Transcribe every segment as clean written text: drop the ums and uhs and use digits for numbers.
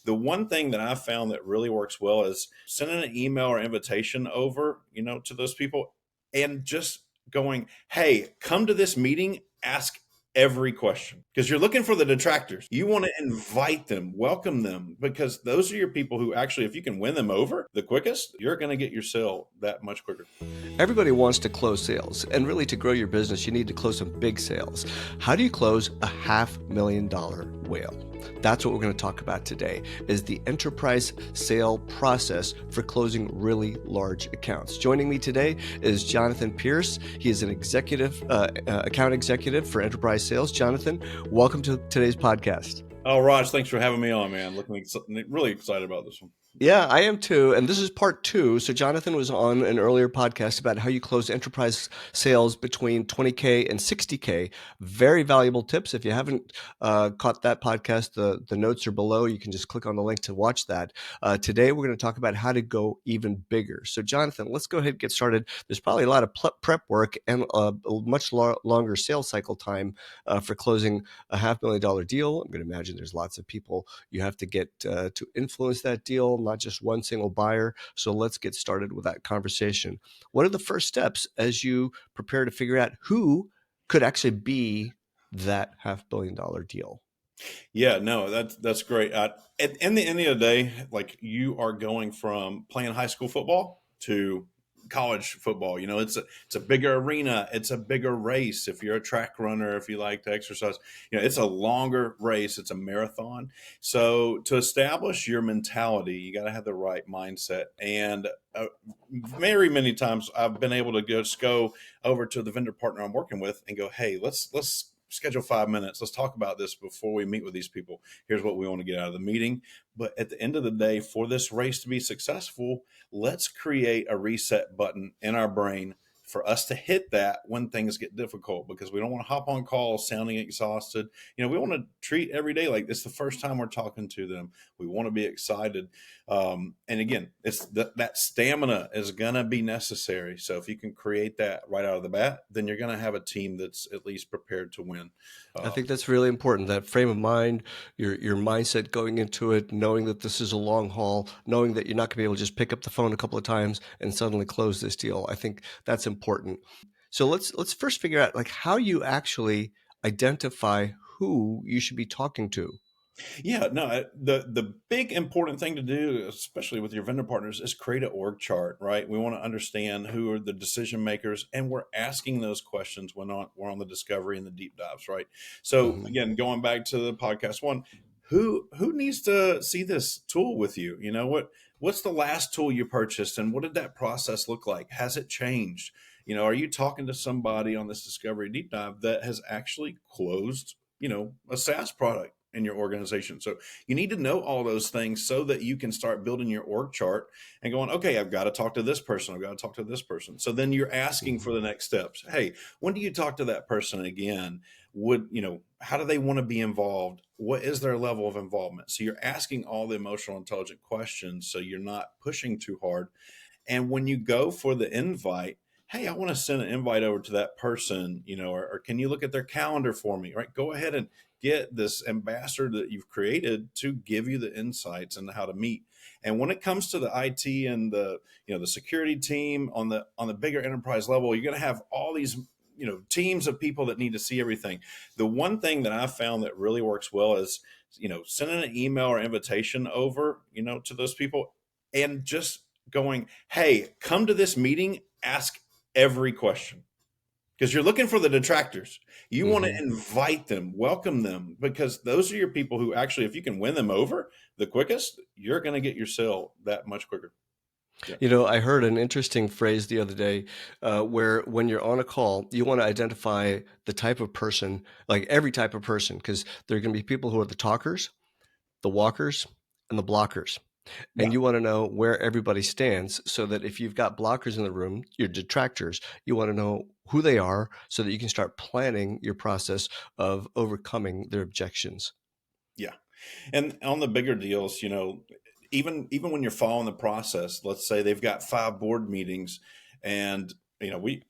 The one thing that I found that really works well is sending an email or invitation over, to those people and just going, hey, come to this meeting, ask every question, because you're looking for the detractors. You want to invite them, welcome them, because those are your people who actually, if you can win them over the quickest, you're going to get your sale that much quicker. Everybody wants to close sales, and really to grow your business, you need to close some big sales. How do you close a $500,000 whale? That's what we're going to talk about today, is the enterprise sale process for closing really large accounts. Joining me today is Jonathan Pierce. He is an account executive for enterprise sales. Jonathan, welcome to today's podcast. Oh, Raj, thanks for having me on, man. Looking really excited about this one. Yeah, I am too. And this is part 2. So Jonathan was on an earlier podcast about how you close enterprise sales between 20K and 60K. Very valuable tips. If you haven't caught that podcast, the notes are below. You can just click on the link to watch that. Today, we're going to talk about how to go even bigger. So Jonathan, let's go ahead and get started. There's probably a lot of prep work and a much longer sales cycle time for closing a $500,000 deal. I'm going to imagine there's lots of people you have to get to influence that deal, not just one single buyer. So let's get started with that conversation. What are the first steps as you prepare to figure out who could actually be that $500,000,000 deal? Yeah, no, that's great. At the end of the day, like, you are going from playing high school football to college football. It's a bigger arena. It's a bigger race. If you're a track runner, if you like to exercise, it's a longer race. It's a marathon. So to establish your mentality, you got to have the right mindset. And very many times I've been able to just go over to the vendor partner I'm working with and go, hey, let's schedule 5 minutes. Let's talk about this before we meet with these people. Here's what we want to get out of the meeting. But at the end of the day, for this race to be successful, let's create a reset button in our brain for us to hit that when things get difficult, because we don't want to hop on calls sounding exhausted. We want to treat every day like it's the first time we're talking to them. We want to be excited. And again, it's that stamina is going to be necessary. So if you can create that right out of the bat, then you're going to have a team that's at least prepared to win. I think that's really important, that frame of mind, your mindset going into it, knowing that this is a long haul, knowing that you're not going to be able to just pick up the phone a couple of times and suddenly close this deal. I think that's important. So let's first figure out like how you actually identify who you should be talking to. Yeah, no, the big important thing to do, especially with your vendor partners, is create an org chart, right? We want to understand who are the decision makers, and we're asking those questions when we're on the discovery and the deep dives, right? So again, going back to the podcast one, who needs to see this tool with you? What's the last tool you purchased, and what did that process look like? Has it changed? Are you talking to somebody on this discovery deep dive that has actually closed, a SaaS product in your organization? So you need to know all those things so that you can start building your org chart and going, okay, I've got to talk to this person. I've got to talk to this person. So then you're asking for the next steps. Hey, when do you talk to that person again? How do they want to be involved? What is their level of involvement? So you're asking all the emotional, intelligent questions, so you're not pushing too hard. And when you go for the invite, hey, I want to send an invite over to that person, or can you look at their calendar for me, right? Go ahead and get this ambassador that you've created to give you the insights into how to meet. And when it comes to the IT and the security team on the bigger enterprise level, you're going to have all these, teams of people that need to see everything. The one thing that I found that really works well is, sending an email or invitation over, to those people and just going, hey, come to this meeting, ask every question, because you're looking for the detractors. You want to invite them, welcome them, because those are your people who actually, if you can win them over the quickest, you're going to get your sale that much quicker. Yeah. I heard an interesting phrase the other day where when you're on a call, you want to identify the type of person, like every type of person, because there are going to be people who are the talkers, the walkers, and the blockers. And you want to know where everybody stands so that if you've got blockers in the room, your detractors, you want to know who they are so that you can start planning your process of overcoming their objections. Yeah. And on the bigger deals, even when you're following the process, let's say they've got 5 board meetings, and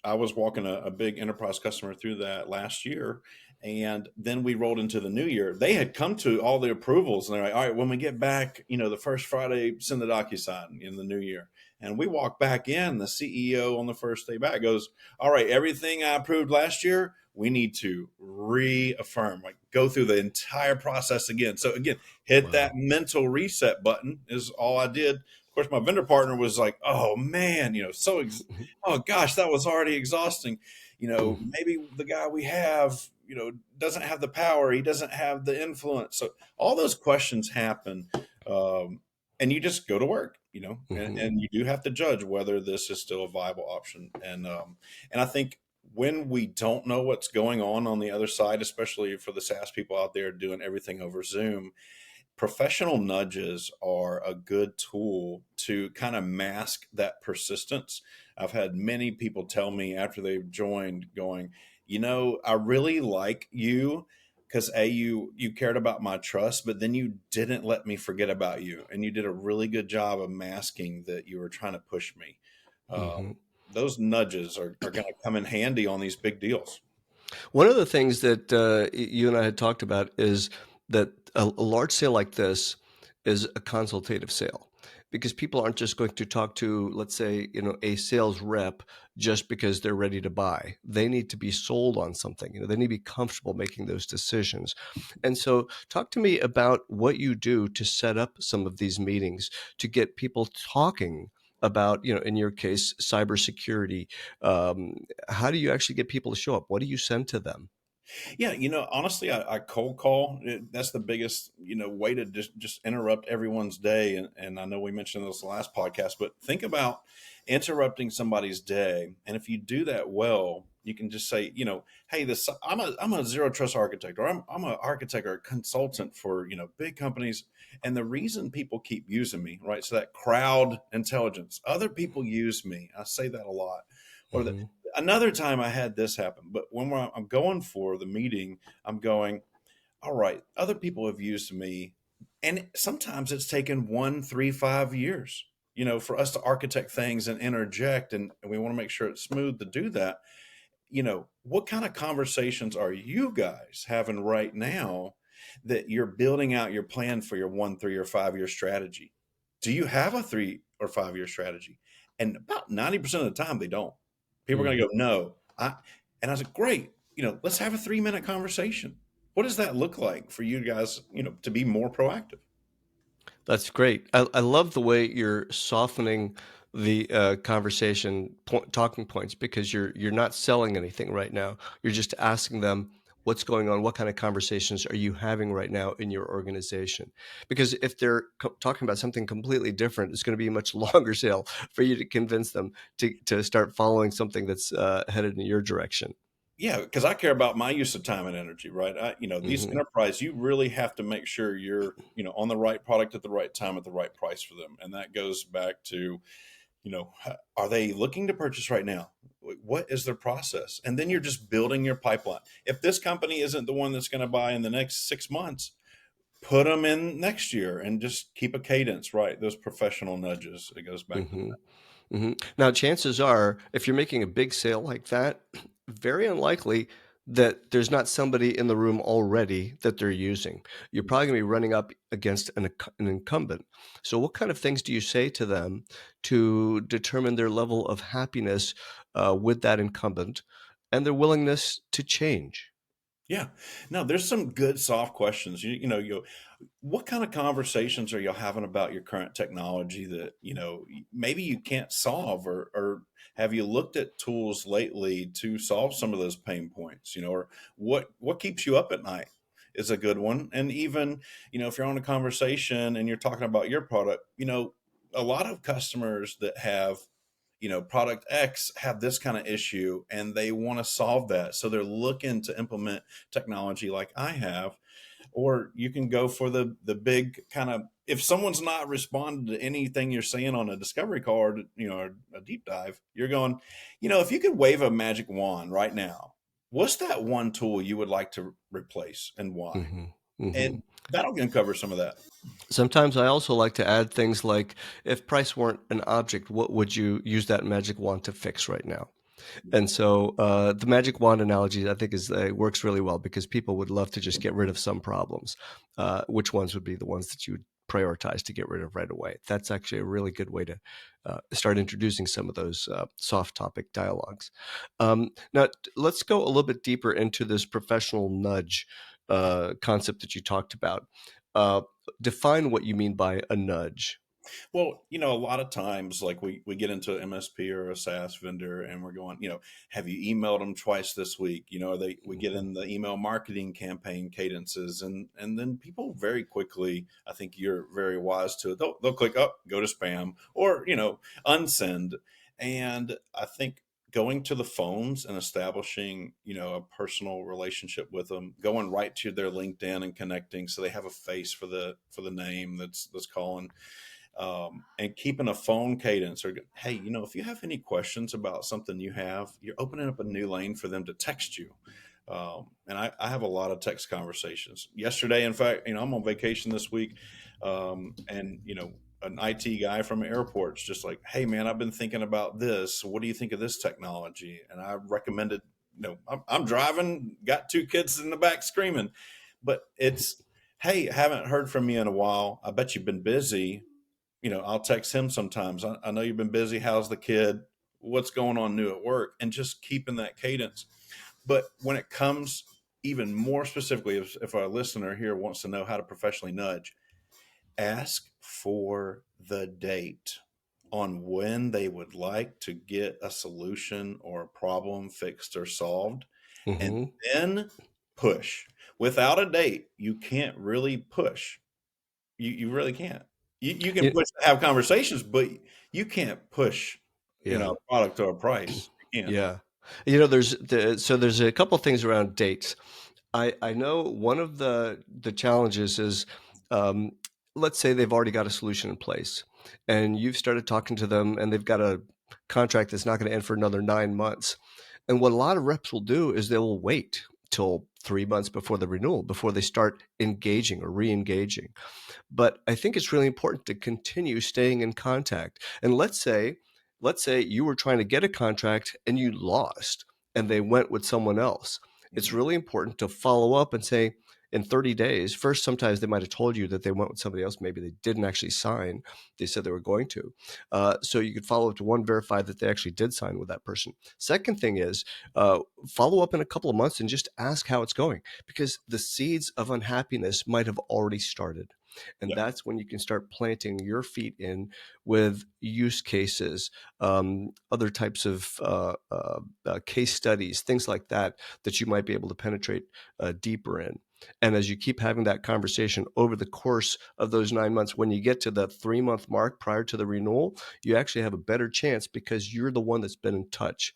I was walking a big enterprise customer through that last year, And then we rolled into the new year. They had come to all the approvals, and they're like, all right, when we get back, the first Friday, send the DocuSign in the new year. And we walk back in, the CEO on the first day back goes, all right, everything I approved last year, we need to reaffirm, like go through the entire process again. So again, hit that Wow. mental reset button is all I did. Of course, my vendor partner was like, oh man, oh gosh, that was already exhausting. Maybe the guy we have, doesn't have the power, he doesn't have the influence. So all those questions happen. And you just go to work, Mhm. and you do have to judge whether this is still a viable option. And I think when we don't know what's going on the other side, especially for the SaaS people out there doing everything over Zoom, professional nudges are a good tool to kind of mask that persistence. I've had many people tell me after they've joined, going, I really like you because you cared about my trust, but then you didn't let me forget about you, and you did a really good job of masking that you were trying to push me. Mhm. Those nudges are going to come in handy on these big deals. One of the things that you and I had talked about is that a large sale like this is a consultative sale, because people aren't just going to talk to, let's say, a sales rep just because they're ready to buy. They need to be sold on something. They need to be comfortable making those decisions. And so, talk to me about what you do to set up some of these meetings to get people talking about, in your case, cybersecurity. Um, how do you actually get people to show up? What do you send to them? Yeah, honestly, I cold call. That's the biggest, way to just interrupt everyone's day. And I know we mentioned this last podcast, but think about interrupting somebody's day. And if you do that well, you can just say, hey, I'm a zero trust architect, or I'm an architect or a consultant for big companies. And the reason people keep using me, right? So that crowd intelligence, other people use me. I say that a lot. Or the Mhm. Another time I had this happen, but when I'm going for the meeting, I'm going, all right, other people have used me. And sometimes it's taken 1, 3, 5 years, for us to architect things and interject. And we want to make sure it's smooth to do that. What kind of conversations are you guys having right now that you're building out your plan for your 1, 3, or 5 year strategy? Do you have a 3 or 5 year strategy? And about 90% of the time, they don't. People are going to Mhm. go, no. And I was like, great. Let's have a 3 minute conversation. What does that look like for you guys, to be more proactive? That's great. I love the way you're softening the conversation talking points, because you're not selling anything right now. You're just asking them what's going on. What kind of conversations are you having right now in your organization? Because if they're talking about something completely different, it's going to be a much longer sale for you to convince them to start following something that's headed in your direction. Yeah, because I care about my use of time and energy, right? These Hmm. enterprise, you really have to make sure you're, on the right product at the right time at the right price for them. And that goes back to, are they looking to purchase right now? What is their process? And then you're just building your pipeline. If this company isn't the one that's going to buy in the next 6 months, put them in next year and just keep a cadence, right? Those professional nudges. It goes back to Hmm. Hmm. Now, chances are, if you're making a big sale like that, very unlikely that there's not somebody in the room already that they're using. You're that. probably going to be running up against an incumbent. So, what kind of things do you say to them to determine their level of happiness with that incumbent and their willingness to change? Yeah. No, there's some good soft questions. What kind of conversations are y'all having about your current technology that, maybe you can't solve, or have you looked at tools lately to solve some of those pain points, or what keeps you up at night is a good one. And even, if you're on a conversation and you're talking about your product, a lot of customers that have product X have this kind of issue and they want to solve that. So they're looking to implement technology like I have. Or you can go for the big kind of, if someone's not responding to anything you're saying on a discovery card, or a deep dive, you're going, if you could wave a magic wand right now, what's that one tool you would like to replace and why? Hmm. Hmm. And that'll uncover some of that. Sometimes I also like to add things like, if price weren't an object, what would you use that magic wand to fix right now? And so the magic wand analogy, I think, is works really well because people would love to just get rid of some problems. Which ones would be the ones that you would prioritize to get rid of right away? That's actually a really good way to start introducing some of those soft topic dialogues. Now, let's go a little bit deeper into this professional nudge concept that you talked about. Uh, Define what you mean by a nudge. Well, a lot of times, like we get into an MSP or a SaaS vendor, and we're going, have you emailed them twice this week? We get in the email marketing campaign cadences, and then people very quickly, I think you're very wise to it. They'll click up, go to spam, or unsend, and I think going to the phones and establishing a personal relationship with them, going right to their LinkedIn and connecting so they have a face for the name that's calling, and keeping a phone cadence, or hey, if you have any questions about something you're opening up a new lane for them to text you. And I have a lot of text conversations. Yesterday, in fact, I'm on vacation this week, and an IT guy from an airport's just like, hey man, I've been thinking about this. What do you think of this technology? And I recommended, I'm driving, got two kids in the back screaming, but it's, hey, haven't heard from you in a while. I bet you've been busy. I'll text him sometimes. I know you've been busy. How's the kid? What's going on new at work? And just keeping that cadence. But when it comes even more specifically, if our listener here wants to know how to professionally nudge, ask for the date on when they would like to get a solution or a problem fixed or solved, and Mm-hmm. then push. Without a date, you can't really push. You really can't. You can push to have conversations, but you can't push, Yeah. a product or a price. You can't. Yeah. There's a couple things around dates. I know one of the challenges is, um, let's say they've already got a solution in place, and you've started talking to them, and they've got a contract that's not going to end for another 9 months. And what a lot of reps will do is they will wait till 3 months before the renewal before they start engaging or re-engaging. But I think it's really important to continue staying in contact. And let's say you were trying to get a contract and you lost and they went with someone else. It's Mhm. really important to follow up and say, in 30 days, first, sometimes they might have told you that they went with somebody else. Maybe they didn't actually sign. They said they were going to. So you could follow up to one, verify that they actually did sign with that person. Second thing is follow up in a couple of months and just ask how it's going, because the seeds of unhappiness might have already started. And Yeah. that's when you can start planting your feet in with use cases, other types of case studies, things like that, that you might be able to penetrate deeper in. And as you keep having that conversation over the course of those 9 months, when you get to the 3 month mark prior to the renewal, you actually have a better chance because you're the one that's been in touch.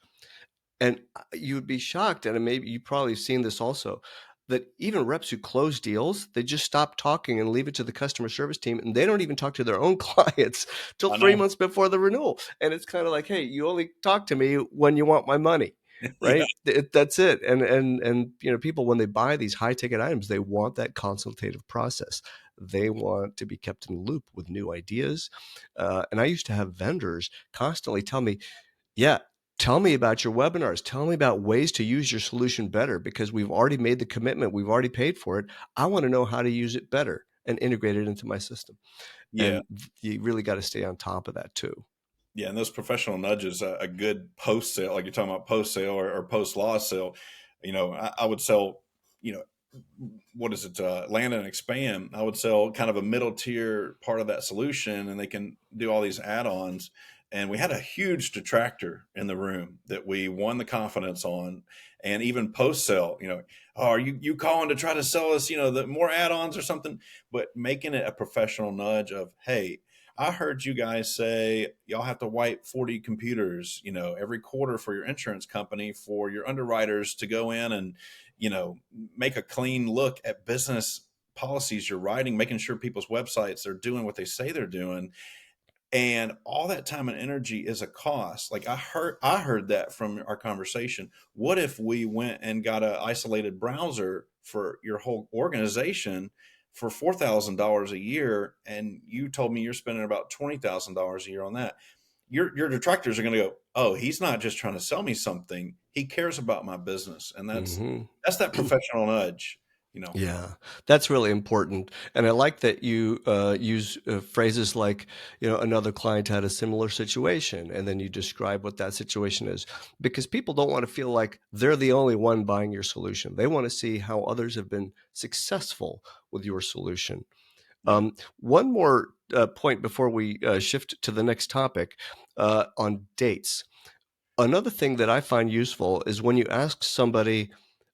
And you would be shocked, and maybe you've probably seen this also, that even reps who close deals, they just stop talking and leave it to the customer service team, and they don't even talk to their own clients till I three know. months before the renewal. And it's kind of like, hey, you only talk to me when you want my money, Yeah. right? That's it. And people, when they buy these high ticket items, they want that consultative process. They want to be kept in the loop with new ideas. And I used to have vendors constantly tell me, yeah, tell me about your webinars. Tell me about ways to use your solution better, because we've already made the commitment. We've already paid for it. I want to know how to use it better and integrate it into my system. Yeah. And you really got to stay on top of that too. Yeah. And those professional nudges, a good post sale, like you're talking about post sale or post loss sale, I would sell, you know, what is it? Land and expand. I would sell kind of a middle tier part of that solution, and they can do all these add-ons. And we had a huge detractor in the room that we won the confidence on, and even post sell. Oh, are you calling to try to sell us, the more add-ons or something? But making it a professional nudge of, hey, I heard you guys say y'all have to wipe 40 computers, every quarter for your insurance company, for your underwriters to go in and, make a clean look at business policies you're writing, making sure people's websites are doing what they say they're doing. And all that time and energy is a cost. Like I heard that from our conversation. What if we went and got an isolated browser for your whole organization for $4,000 a year, and you told me you're spending about $20,000 a year on that? your detractors are going to go, oh, he's not just trying to sell me something. He cares about my business. And Hmm. that's that professional nudge, you know. Yeah, that's really important. And I like that you use phrases like, another client had a similar situation, and then you describe what that situation is, because people don't want to feel like they're the only one buying your solution. They want to see how others have been successful with your solution. Yeah. One more point before we shift to the next topic on dates. Another thing that I find useful is when you ask somebody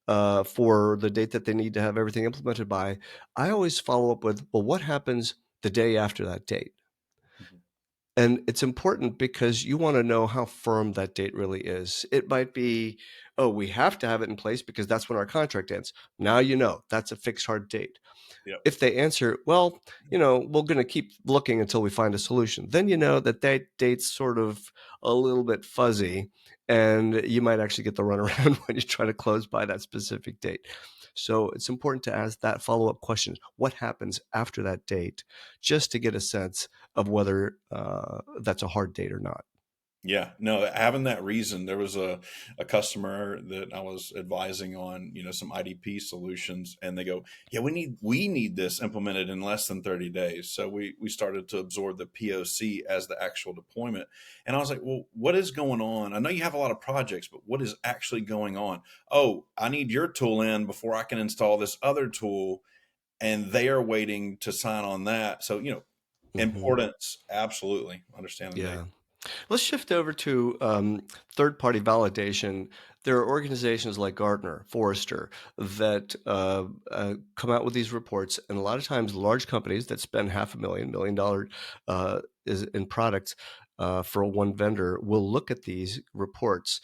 for the date that they need to have everything implemented by, I always follow up with, well, what happens the day after that date? Mhm. And it's important because you want to know how firm that date really is. It might be, oh, we have to have it in place because that's when our contract ends. Now you know that's a fixed hard date. Yep. If they answer, well, we're going to keep looking until we find a solution, then you know that that date's sort of a little bit fuzzy, and you might actually get the runaround when you try to close by that specific date. So it's important to ask that follow-up question: what happens after that date, just to get a sense of whether that's a hard date or not. Yeah, no, having that reason, there was a customer that I was advising on, some IDP solutions, and they go, yeah, we need this implemented in less than 30 days. So we started to absorb the POC as the actual deployment. And I was like, well, what is going on? I know you have a lot of projects, but what is actually going on? Oh, I need your tool in before I can install this other tool, and they are waiting to sign on that. So, Hmm. importance, absolutely understanding data. Yeah. Let's shift over to third-party validation. There are organizations like Gartner, Forrester that come out with these reports, and a lot of times large companies that spend half a million, $1 million is in products for one vendor will look at these reports.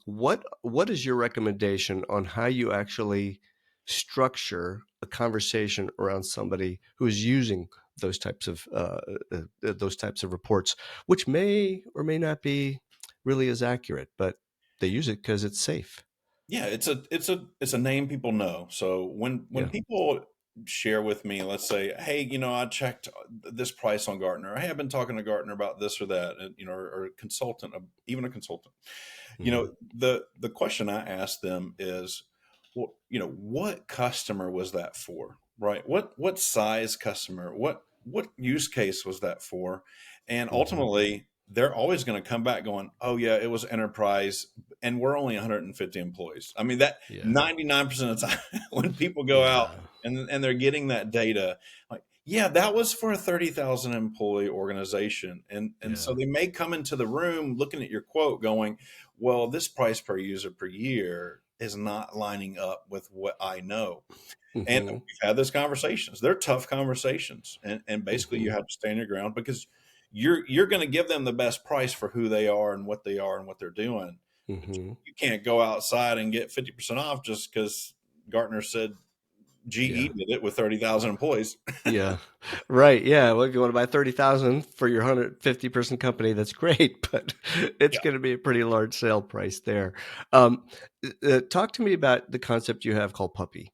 What is your recommendation on how you actually structure a conversation around somebody who is using those types of reports, which may or may not be really as accurate, but they use it because it's safe. Yeah, it's a name people know. So when Yeah. people share with me, let's say, hey, I checked this price on Gartner. Hey, I've been talking to Gartner about this or that, and, or a consultant, even a consultant. Hmm. The question I ask them is, well, what customer was that for, right? What size customer? What use case was that for? And Hmm. ultimately, they're always going to come back going, oh yeah, it was enterprise, and we're only 150 employees. I mean, that Yeah. 99% of the time when people go out Yeah. and they're getting that data, like, yeah, that was for a 30,000 employee organization. And so Yeah. they may come into the room looking at your quote going, well, this price per user per year is not lining up with what I know. And Hmm. we've had those conversations. They're tough conversations. And basically you Hmm. have to stand your ground because you're going to give them the best price for who they are and what they are and what they're doing. But Hmm. you can't go outside and get 50% off just because Gartner said GE Yeah. did it with 30,000 employees. Yeah. Right. Yeah. Well, if you want to buy 30,000 for your 150-person company, that's great, but it's Yeah. going to be a pretty large sale price there. Talk to me about the concept you have called puppy.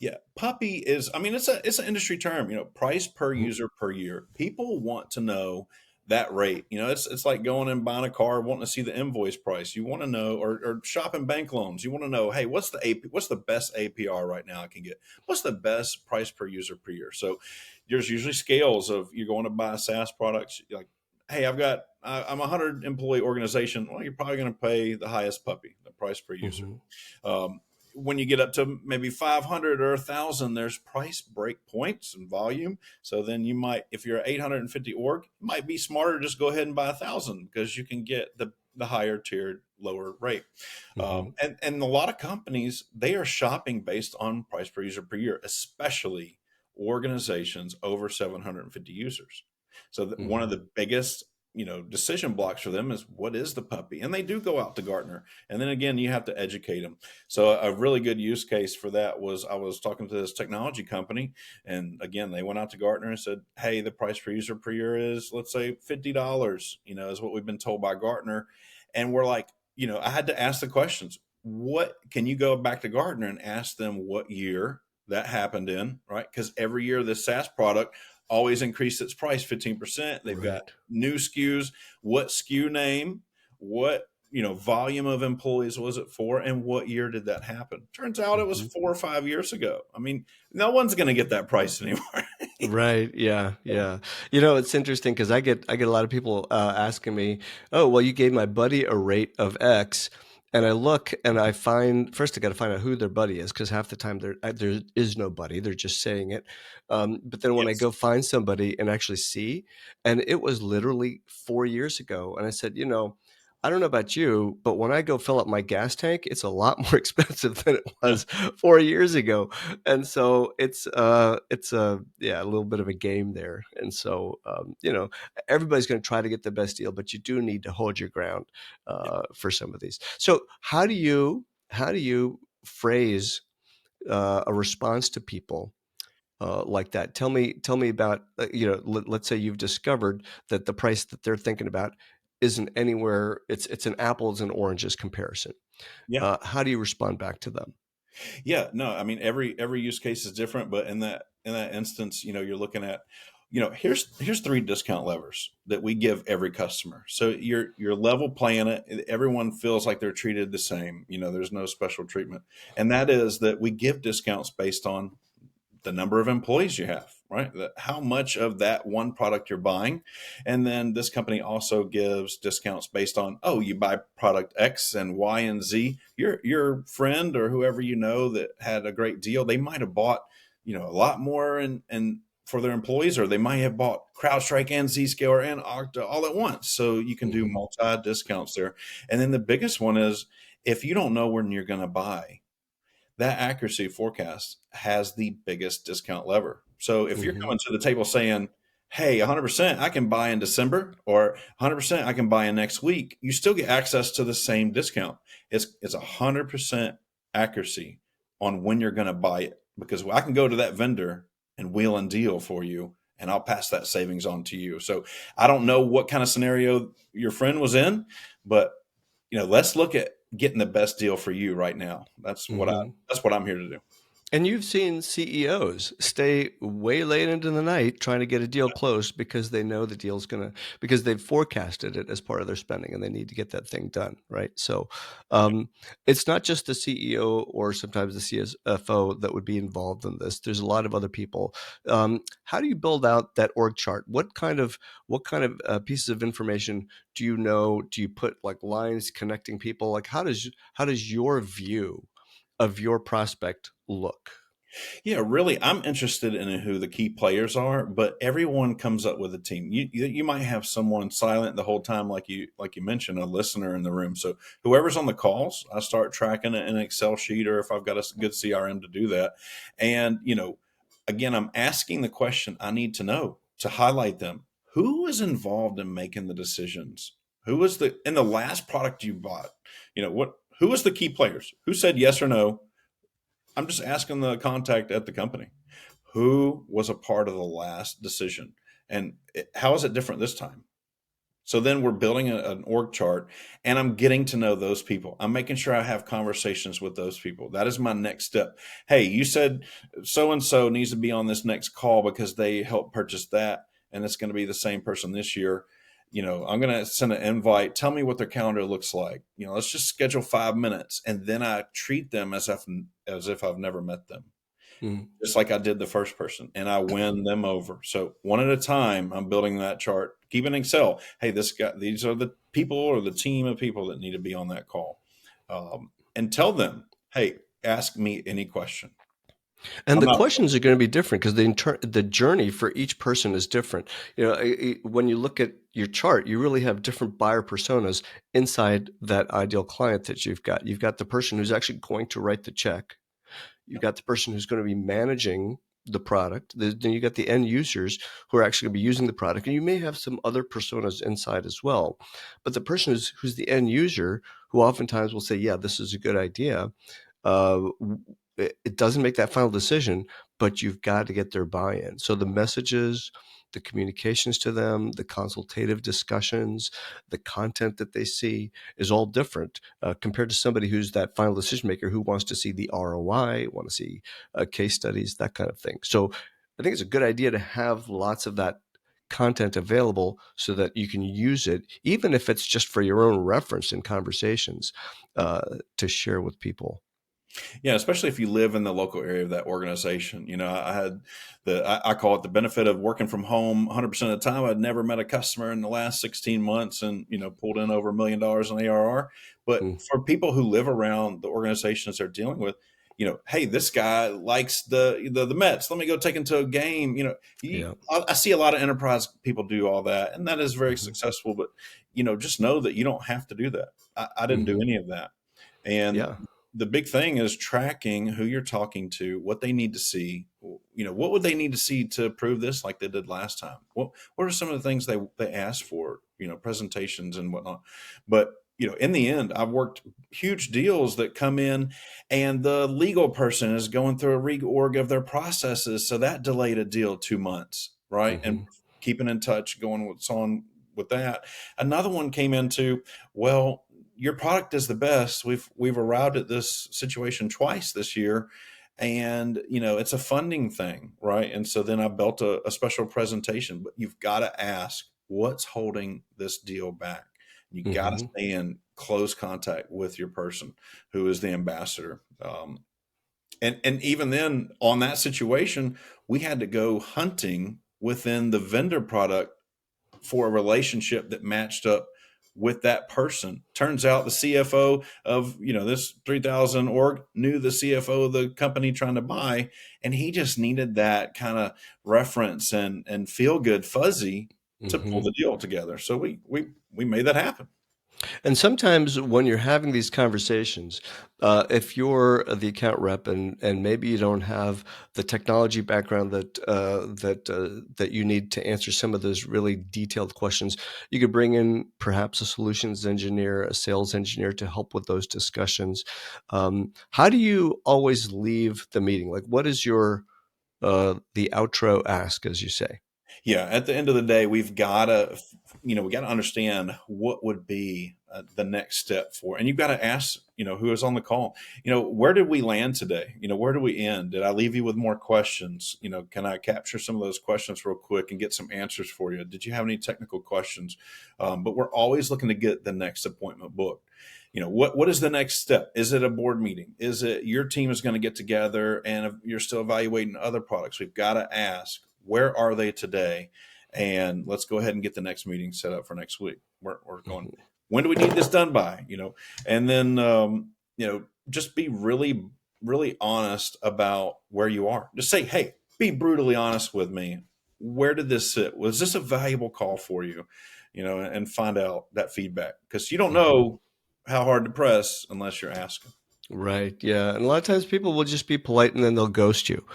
Yeah, puppy is. I mean, it's an industry term. Price per Mhm. user per year. People want to know that rate. It's like going and buying a car, wanting to see the invoice price. You want to know, or shopping bank loans. You want to know, hey, what's the best APR right now I can get? What's the best price per user per year? So there's usually scales of you're going to buy SaaS products. You're like, hey, I'm a 100 employee organization. Well, you're probably going to pay the highest puppy, the price per user. Mhm. Um, when you get up to maybe 500 or 1,000, there's price break points and volume. So then you might, if you're 850 org, it might be smarter just go ahead and buy 1,000 because you can get the higher tiered lower rate. Mhm. And a lot of companies, they are shopping based on price per user per year, especially organizations over 750 users. So one of Mhm. the biggest decision blocks for them is what is the puppy, and they do go out to Gartner, and then again you have to educate them. So a really good use case for that was I was talking to this technology company, and again they went out to Gartner and said, hey, the price per user per year is, let's say, $50, is what we've been told by Gartner. And we're like, I had to ask the questions. What can you go back to Gartner and ask them what year that happened in, right? Because every year this SaaS product, always increased its price 15%. They've got Right. new SKUs. What SKU name? What volume of employees was it for, and what year did that happen? Turns out it was Hmm. 4 or 5 years ago. I mean, no one's going to get that price anymore. Right. Yeah. Yeah. It's interesting because I get a lot of people asking me, "Oh, well, you gave my buddy a rate of X," and I look and I find first I got to find out who their buddy is because half the time there is no buddy; they're just saying it. But then when I Yes. go find somebody and actually see, and it was literally 4 years ago, and I said, I don't know about you, but when I go fill up my gas tank, it's a lot more expensive than it Yeah. was 4 years ago. And so it's a little bit of a game there. And so everybody's going to try to get the best deal, but you do need to hold your ground for some of these. So how do you phrase a response to people like that? Tell me about let's say you've discovered that the price that they're thinking about isn't anywhere. It's an apples and oranges comparison. Yeah. How do you respond back to them? Yeah, no, I mean every use case is different, but in that instance, you're looking at, here's three discount levers that we give every customer. So you're level playing it. Everyone feels like they're treated the same. There's no special treatment, and that is that we give discounts based on the number of employees you have, right? How much of that one product you're buying. And then this company also gives discounts based on, oh, you buy product X and Y and Z. Your friend or whoever that had a great deal, they might have bought, a lot more and for their employees, or they might have bought CrowdStrike and Zscaler and Okta all at once. So you can do Hmm. multi discounts there. And then the biggest one is if you don't know when you're going to buy, that accuracy forecast has the biggest discount lever. So if you're Hmm. coming to the table saying, hey, 100% I can buy in December or 100% I can buy in next week, you still get access to the same discount. It's 100% accuracy on when you're going to buy it, because I can go to that vendor and wheel and deal for you, and I'll pass that savings on to you. So I don't know what kind of scenario your friend was in, but let's look at getting the best deal for you right now. Hmm. That's what I'm here to do. And you've seen CEOs stay way late into the night trying to get a deal closed because they know the deal's because they've forecasted it as part of their spending and they need to get that thing done, right? So um, it's not just the CEO or sometimes the CFO that would be involved in this. There's a lot of other people. How do you build out that org chart? What kind of pieces of information do you know? Do you put like lines connecting people? Like how does your view of your prospect look? Yeah, really, I'm interested in who the key players are, but everyone comes up with a team. You might have someone silent the whole time, like you mentioned, a listener in the room. So whoever's on the calls, I start tracking it in an Excel sheet, or if I've got a good CRM to do that. And again, I'm asking the question I need to know to highlight them. Who is involved in making the decisions? Who was the in the last product you bought? What? Who was the key players? Who said yes or no? I'm just asking the contact at the company who was a part of the last decision, and how is it different this time. So then we're building an org chart, and I'm getting to know those people. I'm making sure I have conversations with those people. That is my next step. Hey, you said so and so needs to be on this next call because they helped purchase that, and it's going to be the same person this year. I'm going to send an invite. Tell me what their calendar looks like. Let's just schedule 5 minutes, and then I treat them as if I've never met them, Mm. just like I did the first person, and I win them over. So one at a time, I'm building that chart. Keep an Excel. Hey, these are the people or the team of people that need to be on that call, and tell them, hey, ask me any question. And I'm the not. questions are going to be different because the journey for each person is different. When you look at your chart, you really have different buyer personas inside that ideal client that you've got. You've got the person who's actually going to write the check. You've got the person who's going to be managing the product. Then you got the end users who are actually going to be using the product, and you may have some other personas inside as well. But the person who's the end user, who oftentimes will say, "Yeah, this is a good idea," uh, it doesn't make that final decision, but you've got to get their buy-in. So the messages, the communications to them, the consultative discussions, the content that they see is all different compared to somebody who's that final decision maker who wants to see the ROI, want to see case studies, that kind of thing. So I think it's a good idea to have lots of that content available so that you can use it, even if it's just for your own reference in conversations, to share with people. Yeah, especially if you live in the local area of that organization. I had I call it the benefit of working from home 100% of the time. I'd never met a customer in the last 16 months and, pulled in over $1 million in ARR. But Mm, for people who live around the organizations they're dealing with, hey, this guy likes the Mets. Let me go take him to a game. yeah. I see a lot of enterprise people do all that, and that is very Hmm. successful. But, just know that you don't have to do that. I didn't do Hmm. any of that. And Yeah. the big thing is tracking who you're talking to, what they need to see. What would they need to see to prove this like they did last time? What are some of the things they asked for, presentations and whatnot. But, in the end, I've worked huge deals that come in and the legal person is going through a reorg of their processes. So that delayed a deal 2 months, right? And Hmm. keeping in touch, going what's on with that. Another one came into, well, your product is the best. We've arrived at this situation twice this year, and it's a funding thing, right? And so then I built a special presentation. But you've got to ask what's holding this deal back. You got to Hmm. stay in close contact with your person who is the ambassador. And even then, on that situation, we had to go hunting within the vendor product for a relationship that matched up with that person. Turns out the CFO of this 3,000 org knew the CFO of the company trying to buy, and he just needed that kind of reference and feel good fuzzy to pull Hmm. the deal together. So we made that happen. And sometimes when you're having these conversations, if you're the account rep and maybe you don't have the technology background that you need to answer some of those really detailed questions, you could bring in perhaps a solutions engineer, a sales engineer to help with those discussions. How do you always leave the meeting? Like, what is your the outro ask, as you say? Yeah, at the end of the day, we got to understand what would be the next step for, and you've got to ask, who is on the call, where did we land today? Where do we end? Did I leave you with more questions? Can I capture some of those questions real quick and get some answers for you? Did you have any technical questions? But we're always looking to get the next appointment booked. What is the next step? Is it a board meeting? Is it your team is going to get together and if you're still evaluating other products? We've got to ask, where are they today? And let's go ahead and get the next meeting set up for next week. We're going, Mhm. when do we need this done by? And then, just be really, really honest about where you are. Just say, hey, be brutally honest with me. Where did this sit? Was this a valuable call for you? And find out that feedback, because you don't Mhm. know how hard to press unless you're asking. Right. Yeah. And a lot of times people will just be polite and then they'll ghost you.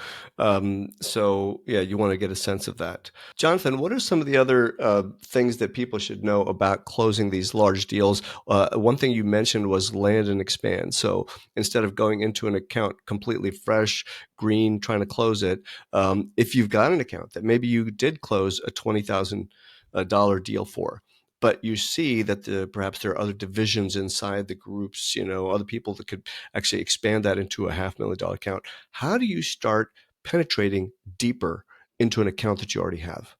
So, yeah, you want to get a sense of that. Jonathan, what are some of the other things that people should know about closing these large deals? One thing you mentioned was land and expand. So instead of going into an account completely fresh, green, trying to close it, if you've got an account that maybe you did close a $20,000 deal for, but you see that perhaps there are other divisions inside the groups, other people that could actually expand that into a $500,000 account. How do you start penetrating deeper into an account that you already have?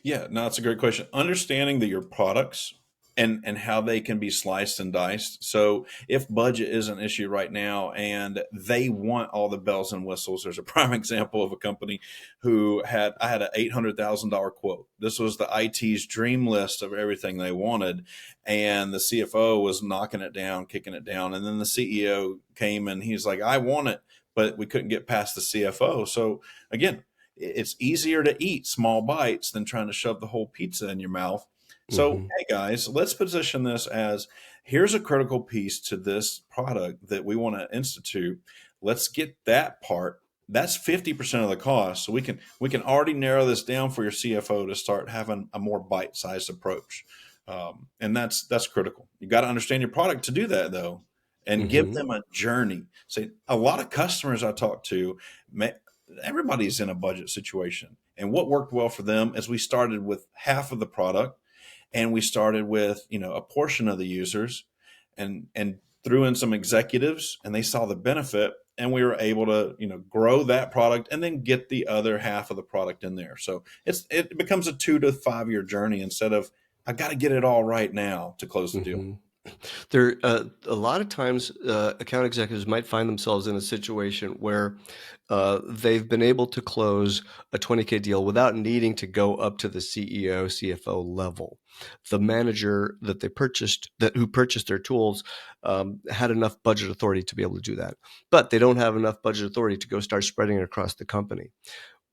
Yeah, no, it's a great question. Understanding that your products and how they can be sliced and diced. So if budget is an issue right now and they want all the bells and whistles, there's a prime example of a company who I had an $800,000 quote. This was the IT's dream list of everything they wanted, and the CFO was knocking it down, kicking it down, and then the CEO came and he's like, "I want it," but we couldn't get past the CFO. So again, it's easier to eat small bites than trying to shove the whole pizza in your mouth. So, Hmm. hey guys, let's position this as, here's a critical piece to this product that we want to institute. Let's get that part. That's 50% of the cost. So we can already narrow this down for your CFO to start having a more bite-sized approach. And that's critical. You got to understand your product to do that though, and give Hmm. them a journey. Say, a lot of customers I talk to, everybody's in a budget situation. And what worked well for them is we started with half of the product, and we started with, a portion of the users, and threw in some executives, and they saw the benefit. and we were able to, grow that product and then get the other half of the product in there. So it becomes a 2 to 5 year journey instead of I got to get it all right now to close the deal. There, a lot of times, account executives might find themselves in a situation where they've been able to close a 20K deal without needing to go up to the CEO, CFO level. The manager that they purchased, who purchased their tools, had enough budget authority to be able to do that, but they don't have enough budget authority to go start spreading it across the company.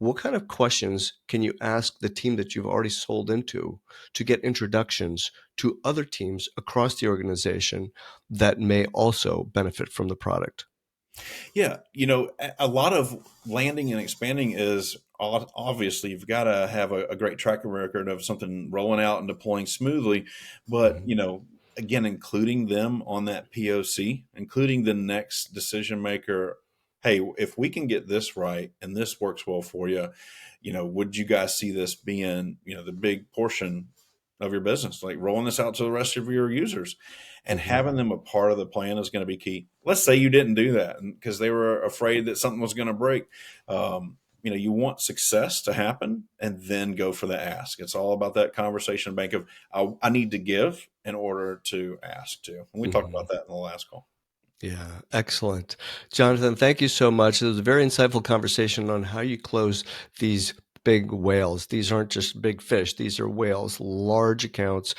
What kind of questions can you ask the team that you've already sold into to get introductions to other teams across the organization that may also benefit from the product? Yeah, a lot of landing and expanding is obviously you've got to have a great track record of something rolling out and deploying smoothly. But, Mhm. again, including them on that POC, including the next decision maker. Hey, if we can get this right and this works well for you, would you guys see this being, the big portion of your business, like rolling this out to the rest of your users? And Mhm. having them a part of the plan is going to be key. Let's say you didn't do that because they were afraid that something was going to break. You want success to happen and then go for the ask. It's all about that conversation bank of I need to give in order to ask too. And we talked Mhm. about that in the last call. Yeah, excellent. Jonathan, thank you so much. It was a very insightful conversation on how you close these big whales. These aren't just big fish, these are whales, large accounts.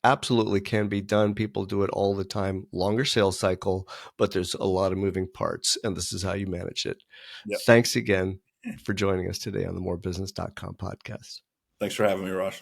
Absolutely can be done. People do it all the time. Longer sales cycle, but there's a lot of moving parts, and this is how you manage it. Yep. Thanks again for joining us today on the morebusiness.com podcast. Thanks for having me, Ross.